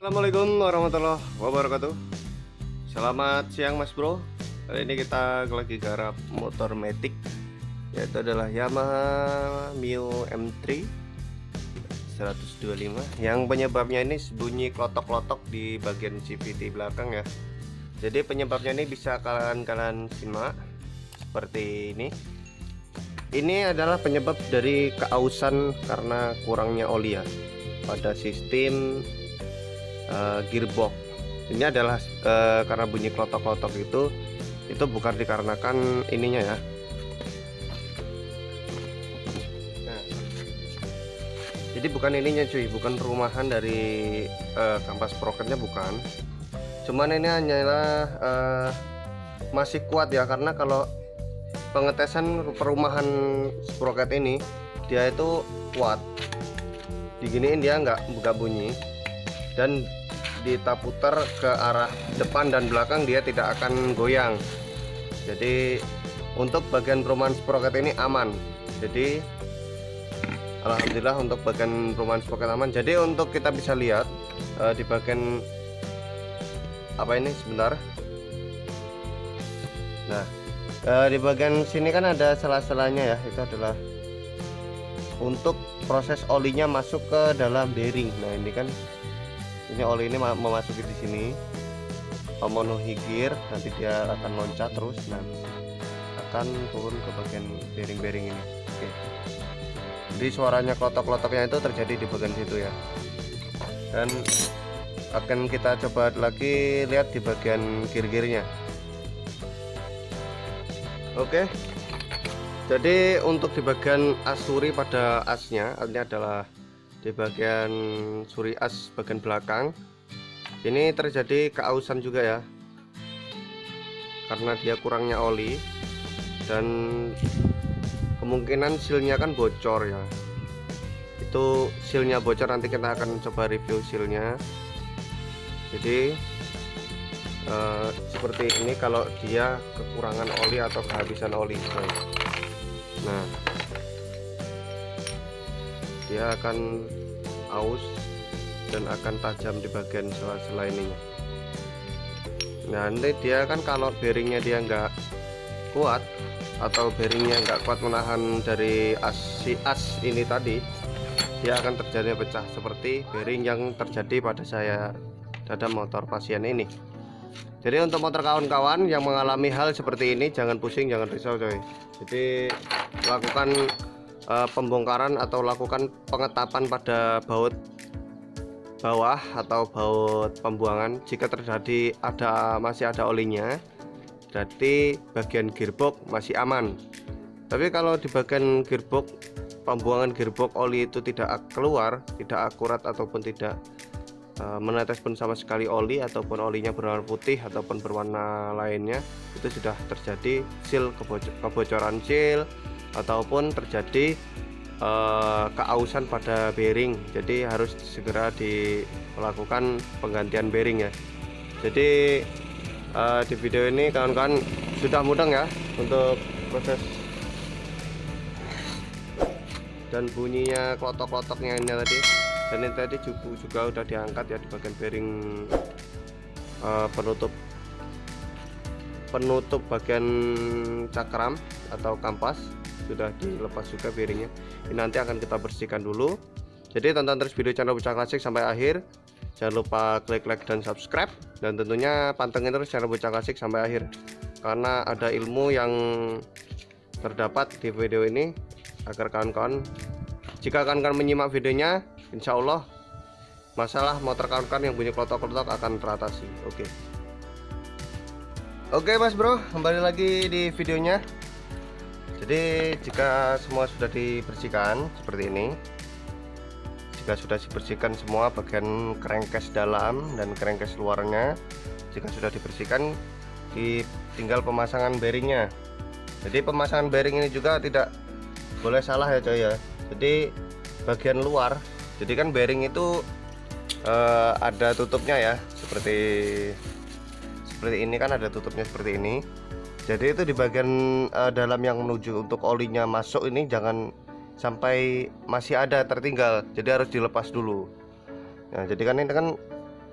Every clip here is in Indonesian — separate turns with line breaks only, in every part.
Assalamualaikum warahmatullahi wabarakatuh. Selamat siang Mas Bro. Kali ini kita lagi garap motor Matic, yaitu adalah Yamaha Mio M3 125. Yang penyebabnya ini bunyi klotok-klotok di bagian CVT belakang ya. Jadi penyebabnya ini bisa kalian simak seperti ini. Ini adalah penyebab dari keausan karena kurangnya oli ya pada sistem gearbox. Ini adalah karena bunyi klotok-klotok itu bukan dikarenakan ininya ya. Nah, jadi bukan ininya cuy, bukan perumahan dari kampas sprocketnya, bukan. Cuman ini hanyalah masih kuat ya, karena kalau pengetesan perumahan sprocket ini dia itu kuat. Diginiin dia nggak bunyi, dan kita putar ke arah depan dan belakang dia tidak akan goyang. Jadi untuk bagian perumahan sprocket ini aman. Jadi alhamdulillah untuk bagian perumahan sprocket aman. Jadi untuk kita bisa lihat di bagian apa ini sebentar. Nah, di bagian sini kan ada sela-selanya ya. Itu adalah untuk proses olinya masuk ke dalam bearing. Nah, ini kan ini oli ini memasuki di sini, memenuhi gear, nanti dia akan loncat terus, nah akan turun ke bagian bearing-bearing ini. Oke. Jadi suaranya klotok-klotoknya itu terjadi di bagian situ ya. Dan akan kita coba lagi lihat di bagian gear-gearnya. Oke. Jadi untuk di bagian as suri pada asnya, ini adalah di bagian suri as bagian belakang ini terjadi keausan juga ya, karena dia kurangnya oli, dan kemungkinan sealnya kan bocor ya. Itu sealnya bocor, nanti kita akan coba review sealnya. Jadi seperti ini kalau dia kekurangan oli atau kehabisan oli. Nah, dia akan aus dan akan tajam di bagian sela-sela ininya. Nah, nanti dia kan kalau bearingnya dia nggak kuat atau bearingnya nggak kuat menahan dari as ini tadi, dia akan terjadi pecah seperti bearing yang terjadi pada motor pasien ini. Jadi untuk motor kawan-kawan yang mengalami hal seperti ini, jangan pusing, jangan risau coy. Jadi lakukan pembongkaran atau lakukan pengetapan pada baut bawah atau baut pembuangan. Jika terjadi masih ada olinya, berarti bagian gearbox masih aman. Tapi kalau di bagian gearbox, pembuangan gearbox oli itu tidak keluar, tidak akurat, ataupun tidak menetes pun sama sekali oli, ataupun olinya berwarna putih ataupun berwarna lainnya, itu sudah terjadi seal, kebocoran seal, ataupun terjadi keausan pada bearing. Jadi harus segera dilakukan penggantian bearing ya. Jadi di video ini kawan-kawan sudah mudah ya untuk proses, dan bunyinya klotok-klotoknya ini tadi, dan ini tadi juga udah diangkat ya di bagian bearing penutup bagian cakram atau kampas, sudah dilepas juga bearingnya. Ini nanti akan kita bersihkan dulu. Jadi tonton terus video channel Bocah Klasik sampai akhir. Jangan lupa klik like dan subscribe, dan tentunya pantengin terus channel Bocah Klasik sampai akhir, karena ada ilmu yang terdapat di video ini. Agar kawan-kawan, jika kawan-kawan menyimak videonya, insya Allah masalah motor kawan-kawan yang bunyi klotok-klotok akan teratasi. Oke Mas Bro, kembali lagi di videonya. Jadi jika semua sudah dibersihkan seperti ini, jika sudah dibersihkan semua bagian crankcase dalam dan crankcase luarnya, jika sudah dibersihkan, tinggal pemasangan bearingnya. Jadi pemasangan bearing ini juga tidak boleh salah ya coy ya. Jadi bagian luar, jadi kan bearing itu ada tutupnya ya, seperti ini kan ada tutupnya seperti ini. Jadi itu di bagian dalam yang menuju untuk olinya masuk ini jangan sampai masih ada tertinggal, jadi harus dilepas dulu. Nah, jadi kan ini kan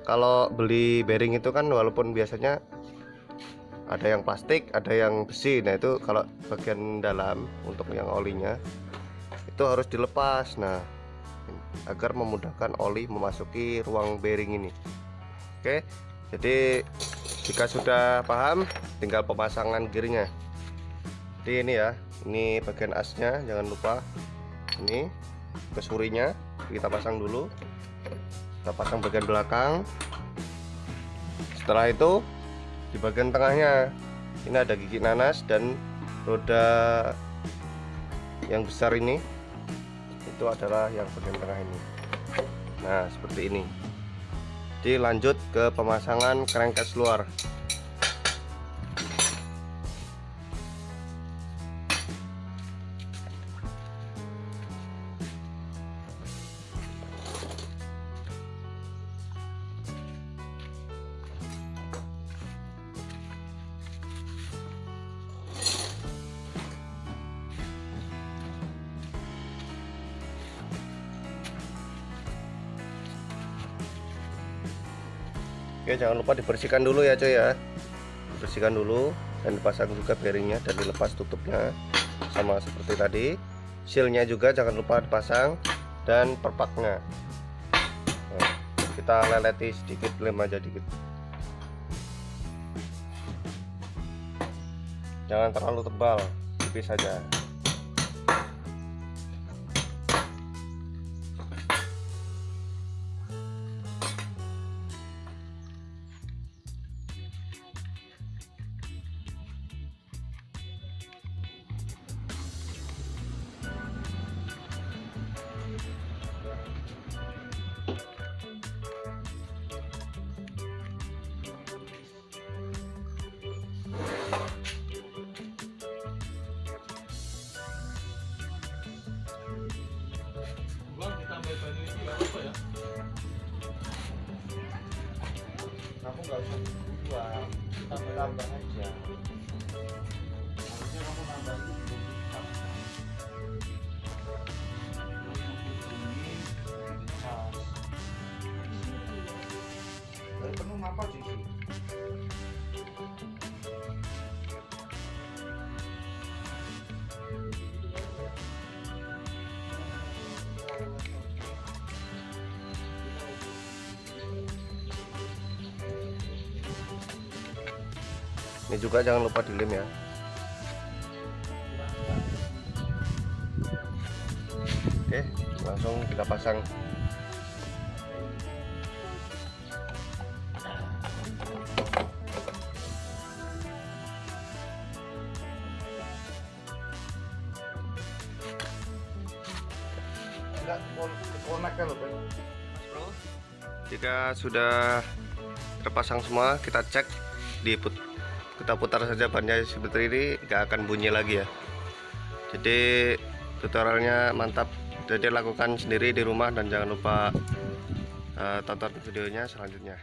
kalau beli bearing itu kan walaupun biasanya ada yang plastik, ada yang besi. Nah itu kalau bagian dalam untuk yang olinya itu harus dilepas. Nah agar memudahkan oli memasuki ruang bearing ini. Oke, jadi jika sudah paham, tinggal pemasangan gearnya. Jadi ini ya, ini bagian asnya, jangan lupa ini ke surinya kita pasang dulu. Kita pasang bagian belakang. Setelah itu di bagian tengahnya ini ada gigi nanas dan roda yang besar ini, itu adalah yang bagian tengah ini. Nah seperti ini. Jadi lanjut ke pemasangan crankcase luar. Oke, jangan lupa dibersihkan dulu ya coy ya. Bersihkan dulu dan dipasang juga bearingnya dan dilepas tutupnya sama seperti tadi. Sealnya juga jangan lupa dipasang dan perpaknya. Nah, kita leleti sedikit, lem aja dikit. Jangan terlalu tebal, tipis saja. Aku nggak usah buang, kita tambah aja. Harusnya kamu tambah itu. Dari penuh apa sih? Ini juga jangan lupa dilem ya. Oke, langsung kita pasang. Jika sudah terpasang semua, kita cek, kita putar saja bannya seperti ini, nggak akan bunyi lagi ya. Jadi tutorialnya mantap, jadi lakukan sendiri di rumah dan jangan lupa tonton videonya selanjutnya.